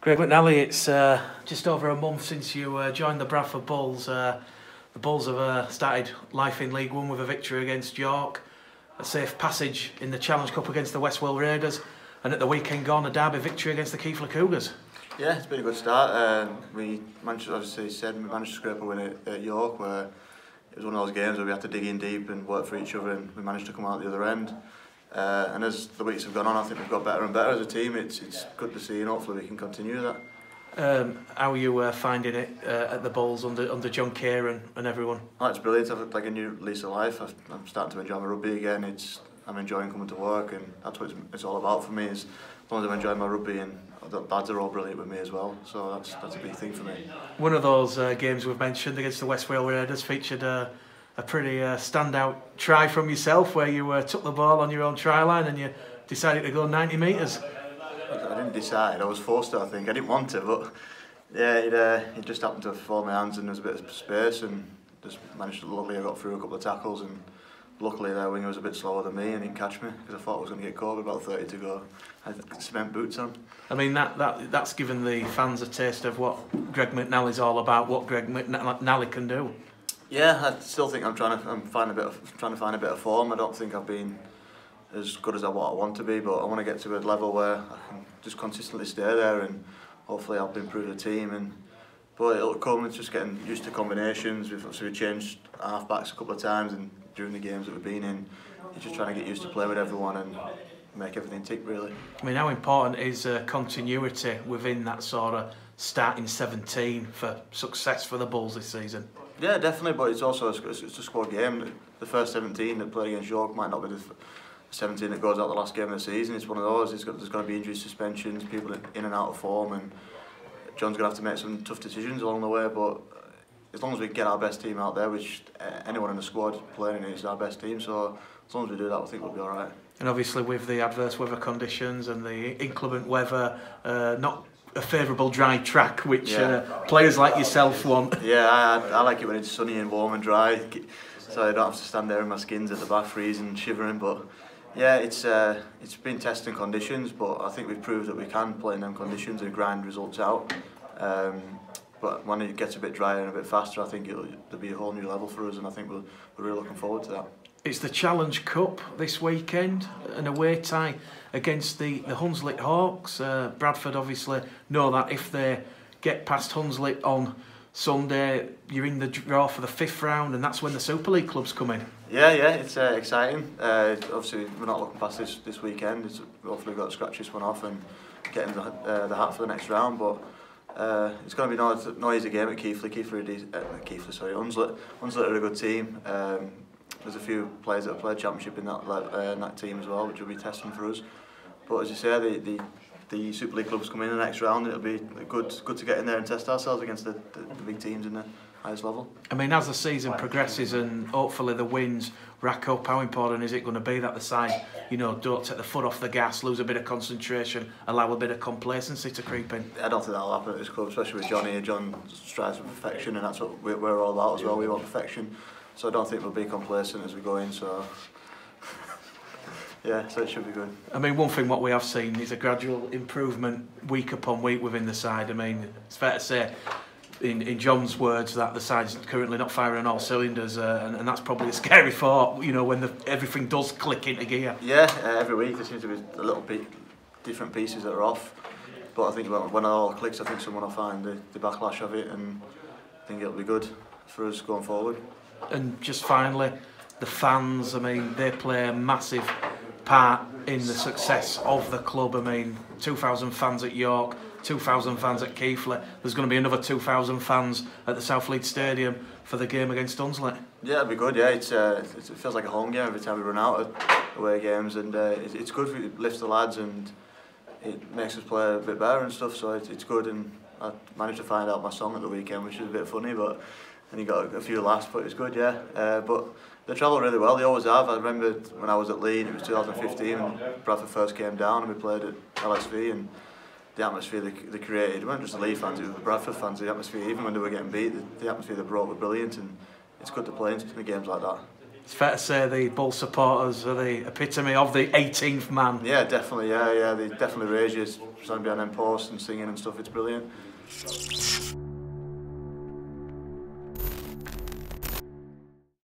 Gregg McNally, it's just over a month since you joined the Bradford Bulls. The Bulls have started life in League One with a victory against York, a safe passage in the Challenge Cup against the Westwell Raiders, and at the weekend gone, a derby victory against the Keighley Cougars. Yeah, it's been a good start. We managed to, obviously, we managed to scrape a win at York, where it was one of those games where we had to dig in deep and work for each other, and we managed to come out the other end. And as the weeks have gone on, I think we've got better and better as a team. It's good to see, and hopefully we can continue that. How are you finding it at the Bulls under John Kieran and everyone? Oh, it's brilliant. I've like a new lease of life. I'm starting to enjoy my rugby again. I'm enjoying coming to work, and that's what it's all about for me. As long as I'm enjoying my rugby, and the lads are all brilliant with me as well. So that's a big thing for me. One of those games we've mentioned against the Westwell Raiders featured a pretty standout try from yourself, where you took the ball on your own try line and you decided to go 90 metres. I didn't decide, I was forced to, I think. I didn't want to, but yeah, it just happened to fall in my hands, and there was a bit of space, and just managed to, luckily I got through a couple of tackles, and luckily their winger was a bit slower than me and didn't catch me, because I thought I was going to get caught with about 30 to go. I had cement boots on. I mean, that's given the fans a taste of what Gregg McNally's all about, what Gregg McNally can do. Yeah, I still think I'm trying to find a bit of form. I don't think I've been as good as what I want to be, but I want to get to a level where I can just consistently stay there, and hopefully help improve the team. But it'll come. It's just getting used to combinations. We've changed half backs a couple of times, and during the games that we've been in, you're just trying to get used to playing with everyone and make everything tick, really. I mean, how important is continuity within that sort of starting 17 for success for the Bulls this season? Yeah, definitely, but it's also it's a squad game. The first 17 that play against York might not be the 17 that goes out the last game of the season. It's one of those. There's going to be injuries, suspensions, people in and out of form, and John's going to have to make some tough decisions along the way. But as long as we get our best team out there, which anyone in the squad playing in it is our best team, so as long as we do that, I think we'll be all right. And obviously with the adverse weather conditions and the inclement weather, not a favourable dry track, which players like yourself want. Yeah, I like it when it's sunny and warm and dry, so I don't have to stand there in my skins at the back freezing, shivering. But yeah, it's been testing conditions, but I think we've proved that we can play in them conditions and grind results out. But when it gets a bit drier and a bit faster, I think there'll be a whole new level for us, and I think we're really looking forward to that. It's the Challenge Cup this weekend, an away tie against the Hunslet Hawks. Bradford obviously know that if they get past Hunslet on Sunday, you're in the draw for the 5th round, and that's when the Super League clubs come in. Yeah, it's exciting. Obviously, we're not looking past this weekend. Hopefully we've got to scratch this one off and get into the hat for the next round. But it's going to be no easy game at Keighley. Hunslet. Hunslet are a good team. There's a few players that have played championship in that team as well, which will be testing for us. But as you say, the Super League clubs come in the next round. It'll be good to get in there and test ourselves against the big teams in the highest level. I mean, as the season progresses and hopefully the wins rack up, how important is it going to be that the side, don't take the foot off the gas, lose a bit of concentration, allow a bit of complacency to creep in? I don't think that'll happen at this club, especially with Johnny. John strives for perfection, and that's what we're all about as well. We want perfection. So I don't think we'll be complacent as we go in, so yeah, so it should be good. I mean, one thing what we have seen is a gradual improvement week upon week within the side. I mean, it's fair to say, in John's words, that the side's currently not firing on all cylinders, and that's probably a scary thought, when everything does click into gear. Yeah, every week there seems to be a little bit different pieces that are off, but I think when it all clicks, I think someone will find the backlash of it, and I think it'll be good for us going forward. And just finally, the fans, I mean, they play a massive part in the success of the club. I mean, 2,000 fans at York, 2,000 fans at Keighley. There's going to be another 2,000 fans at the South Leeds Stadium for the game against Hunslet. Yeah, it'll be good. Yeah, it feels like a home game every time we run out of away games, and it's good for it lifts the lads, and it makes us play a bit better and stuff. So it's good, and I managed to find out my song at the weekend, which is a bit funny, but. And he got a few laughs, but it was good, yeah. But they travel really well, they always have. I remember when I was at Leeds, it was 2015, and Bradford first came down, and we played at LSV, and the atmosphere they created, it weren't just the Leeds fans, it was the Bradford fans, the atmosphere, even when they were getting beat, the atmosphere they brought was brilliant, and it's good to play in games like that. It's fair to say the Bull supporters are the epitome of the 18th man. Yeah, definitely. Yeah, they definitely rage you, standing behind them posts and singing and stuff. It's brilliant.